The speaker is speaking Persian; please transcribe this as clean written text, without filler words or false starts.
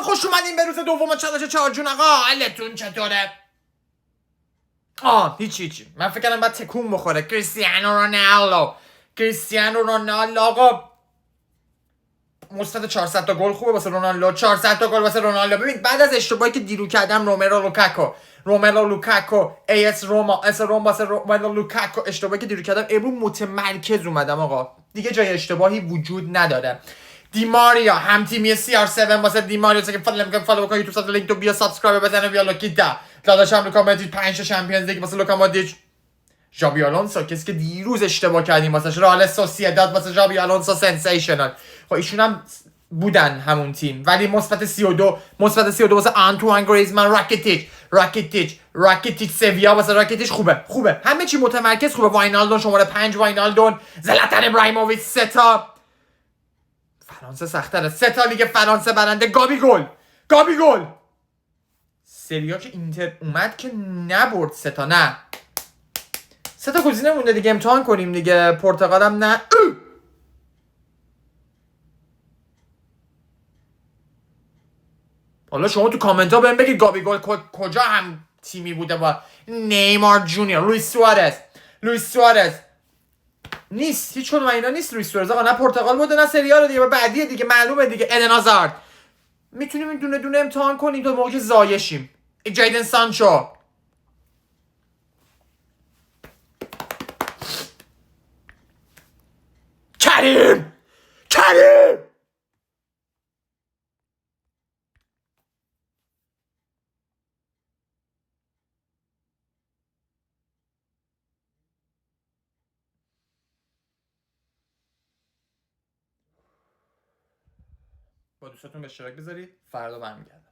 خوش اومدین به روز دوم چالش 4 جون. آقا حالتون چطوره؟ هیچی من فکر کردم باید تکون بخوره. کریستیانو رونالدو آقا مثبت 400 تا گل خوبه واسه رونالدو. 400 تا گل واسه رونالدو. ببین بعد از اشتباهی که دیرو کردم روملو لوکاکو AS روم واسه روملو لوکاکو اشتباهی که دیرو کردم امروز متمرکز اومدم آقا. دیگه جای اشتباهی وجود نداره. دیماریا هم تیمی CR7 واسه دیماریا که فالو بکنید تو لینک تو بیا سابسکرایب بزنه بیا لوکیتا. داداشم لوکا مودریچ 5 تا چمپیونز لیگ واسه لوکا مودریچ. ژابی آلونسو کسی که دیروز اشتباه کردیم واسه رئال سوسییداد واسه ژابی آلونسو سنسیشنال. خب ایشون هم بودن همون تیم ولی مثبت 32 واسه آنتوان گریزمان. راکیتیچ سویا واسه راکیتیچ خوبه همه چی متمرکز خوبه. واینالدون شماره 5 واینالدون. زلاتان ابراهیموویچ 3 تا. فرانسه سخت‌تره 3 تا لیگ فرانسه برنده. گابی گل. سریا که اینتر اومد که نبرد 3 تا. نه 3 تا گزینه مونده دیگه امتحان کنیم دیگه. پرتغالم نه. حالا شما تو کامنت ها بهم بگید گابی گل کجا هم تیمی بوده با نیمار جونیور. لوئیس سوارز نیست. هیچ کدوم اینا نیست. لوئیس سوارز آقا نه پرتغال بوده نه سری آ رو دیگه. بعدیه دیگه معلومه دیگه. ادن هازارد. میتونیم این دونه دونه امتحان کنیم تا موقعی که زایشیم. جیدن سانچو. کریم با دوستاتون به اشتراک بذارید. فردا برمیگردم.